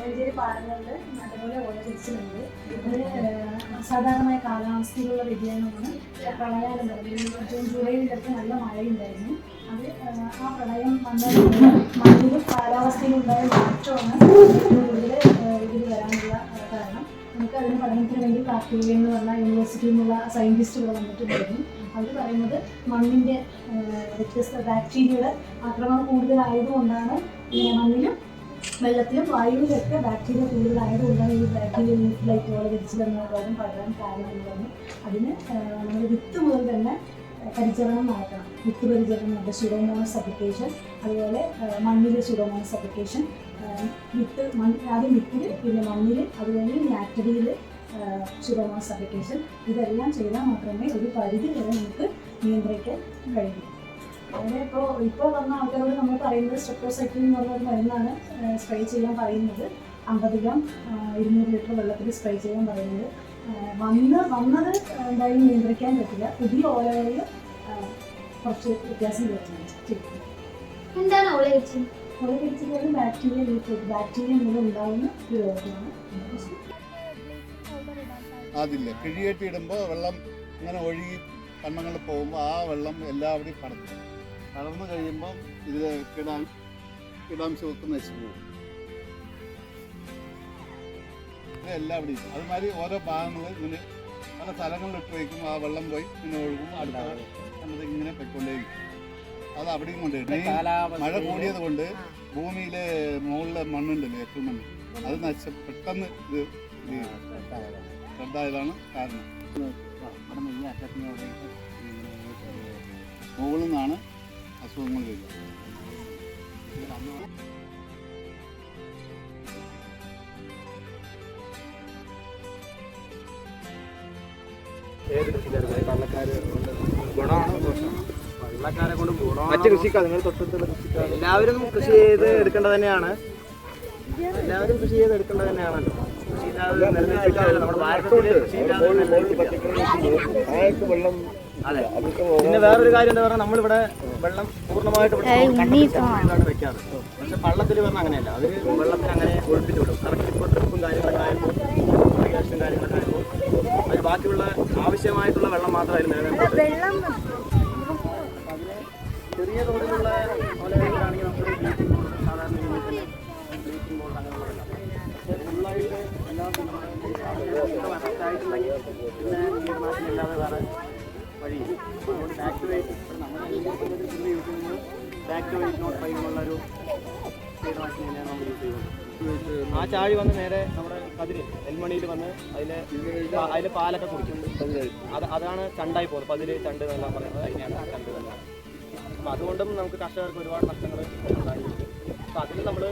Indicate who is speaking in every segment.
Speaker 1: മഞ്ചേരി പാടങ്ങളിൽ നല്ലപോലെ ഓലരിച്ചിട്ടുണ്ട്. ഇത് അസാധാരണമായ കാലാവസ്ഥയിലുള്ള വ്യതിയാനമാണ്. പ്രളയാനുണ്ടായിരുന്നു. ജൂൺ ജൂലൈയിലൊക്കെ നല്ല മഴയുണ്ടായിരുന്നു. അത് ആ പ്രളയം വന്നതിലൂടെ മണ്ണിലും കാലാവസ്ഥയിലുണ്ടായ മാറ്റമാണ് ഏറ്റവും കൂടുതൽ ഇതിൽ വരാനുള്ള കാരണം. നമുക്ക് അതിന് പഠനത്തിന് വേണ്ടി കാർത്തികേയൻ എന്ന് പറഞ്ഞ യൂണിവേഴ്സിറ്റിയിൽ നിന്നുള്ള സയൻറ്റിസ്റ്റുകൾ വന്നിട്ടുണ്ടായിരുന്നു. അവർ പറയുന്നത് മണ്ണിൻ്റെ വ്യത്യസ്ത ബാക്ടീരിയയുടെ ആക്രമണം കൂടുതലായതുകൊണ്ടാണ് മണ്ണിലും വെള്ളത്തിലും വായുവിലൊക്കെ ബാക്ടീരിയ കൂടുതലായതുകൊണ്ടാണ് ഈ ബാക്ടീരിയ ലീഫിലായിട്ട് ഓലകരിച്ചിലെന്ന രോഗം പടരാൻ കാരണം എന്ന് പറഞ്ഞു. അതിന് നമ്മൾ വിത്ത് മുതൽ തന്നെ പരിചരണം നടക്കണം. വിത്ത് പരിചരണമുണ്ട്, സ്യൂഡോമോണസ് അപ്ലിക്കേഷൻ, അതുപോലെ മണ്ണിൽ സ്യൂഡോമോണസ് അപ്ലിക്കേഷൻ, ആദ്യം വിത്തിൽ, പിന്നെ മണ്ണിൽ, അതുപോലെ നാറ്ററിയിൽ സ്യൂഡോമോണസ് അപ്ലിക്കേഷൻ. ഇതെല്ലാം ചെയ്താൽ മാത്രമേ ഒരു പരിധി വരെ നമുക്ക് നിയന്ത്രിക്കാൻ കഴിയൂ. അങ്ങനെ ഇപ്പോൾ വന്ന ആൾക്കാരോട് നമ്മൾ പറയുന്നത് സ്ട്രെപ്റ്റോസൈക്ലിൻ എന്ന് പറഞ്ഞൊരു മരുന്നാണ് സ്പ്രേ ചെയ്യാൻ പറയുന്നത്. 50 ഗ്രാം 200 ലിറ്റർ വെള്ളത്തിൽ സ്പ്രേ ചെയ്യാൻ പറയുന്നത്. വന്നത് എന്തായാലും നിയന്ത്രിക്കാൻ പറ്റില്ല. പുതിയ ഓലകളിൽ കുറച്ച് വ്യത്യാസം വരുന്നുണ്ട്.
Speaker 2: എന്താണ് ഓലകരിച്ചത്?
Speaker 1: ഓലകരിച്ചത് ബാക്ടീരിയ മൂലം ഉണ്ടാകുന്ന ഒരു രോഗമാണ്.
Speaker 3: അതില്ല, കിഴിയേറ്റി ഇടുമ്പോൾ വെള്ളം ഇങ്ങനെ ഒഴുകി കണ്ണങ്ങളിൽ പോകുമ്പോൾ ആ വെള്ളം എല്ലാവരുടെയും പടർന്നു കഴിയുമ്പോൾ ഇതിൽ കീടാംശമൊക്കെ നശിച്ചു പോകും. എല്ലാവിടെയും അതുമാതിരി ഓരോ ഭാഗങ്ങൾ ഇങ്ങനെ പല സ്ഥലങ്ങളിൽ ഇട്ട് വയ്ക്കുമ്പോൾ ആ വെള്ളം പോയി പിന്നെ ഒഴുകുമ്പോൾ അടുത്ത ഇങ്ങനെ പൊയ്ക്കൊണ്ടേയിരിക്കും. അത് അവിടെയും കൊണ്ടുപോയി മഴ കൂടിയത് കൊണ്ട് ഭൂമിയിലെ മുകളിലെ മണ്ണുണ്ടല്ലോ, ഏറ്റവും മണ്ണ്, അത് പെട്ടെന്ന് ഇത് ശ്രദ്ധായതാണ് കാരണം. മുകളിൽ നിന്നാണ് അസുഖങ്ങൾ വരിക.
Speaker 4: മറ്റ് കൃഷിക്കാർ നിങ്ങൾ തൊട്ടടുത്തുള്ള കൃഷിക്കാർ എല്ലാവരും കൃഷി ചെയ്ത് എടുക്കേണ്ടത് തന്നെയാണ്. അതെ. പിന്നെ വേറൊരു കാര്യം എന്താ പറയുക, നമ്മളിവിടെ വെള്ളം പൂർണ്ണമായിട്ട് വെക്കാറ്. പക്ഷെ പള്ളത്തിൽ പറഞ്ഞാൽ അങ്ങനെയല്ല, അവർ വെള്ളത്തിന് അങ്ങനെ ഒഴിപ്പിച്ചു വിടും. കറക്റ്റ് ഇപ്പോൾ ട്രിപ്പും കാര്യങ്ങളൊക്കെ ആയപ്പോൾ ഇറിഗേഷനും കാര്യങ്ങളൊക്കെ ആയപ്പോൾ അതിന് ബാക്കിയുള്ള ആവശ്യമായിട്ടുള്ള വെള്ളം മാത്രമായിരുന്നു നിലനിൽക്കുന്നത്. അതിന് ചെറിയ തോതിലുള്ള ഓലകളിലാണെങ്കിൽ നമ്മൾ ബ്ലീച്ചിങ് പൗഡർ, സാധാരണ രീതിയിൽ ബ്ലീച്ചിങ് പൗഡർ അങ്ങനെയുള്ള വെള്ളം ഫുള്ളായിട്ട് എല്ലാം ആയിട്ടുണ്ടെങ്കിൽ പിന്നെ കീടനാശിനി ഇല്ലാതെ വേറെ വഴിയില്ല. അതുകൊണ്ട് ബാക്ക് ടു വെയിറ്റ് നമ്മൾ യൂസ് ചെയ്യുന്നത് ബാക്ക് ടു വെയിറ്റ് നോട്ട് 5 എന്നുള്ളൊരു കീടനാശിനി തന്നെയാണ് നമ്മൾ യൂസ് ചെയ്യുന്നത്. ആ ചാഴി വന്ന് നേരെ നമ്മുടെ കതിര് നെൽമണിയിൽ വന്ന് അതിൽ പാലൊക്കെ കുടിക്കും. അതാണ് ചണ്ടായി പോകുന്നത്. പതിര് ചണ്ട് എന്നെല്ലാം പറയുന്നത് അതിനെയാണ് ചണ്ട് എന്നുള്ളത്. അപ്പം അതുകൊണ്ടും നമുക്ക് കർഷകർക്ക് ഒരുപാട് നഷ്ടങ്ങൾ ഉണ്ടായി. അപ്പം അതിൽ നമ്മൾ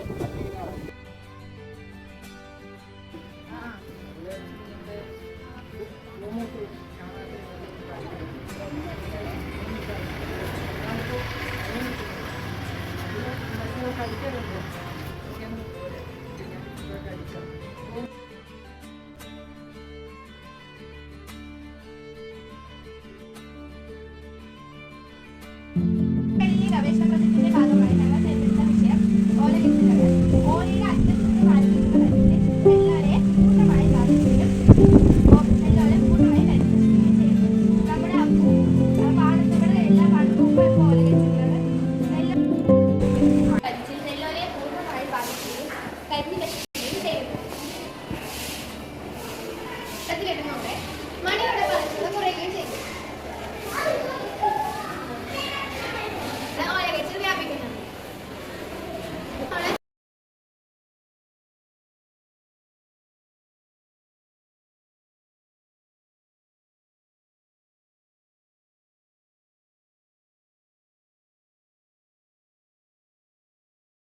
Speaker 2: ഗവേഷണ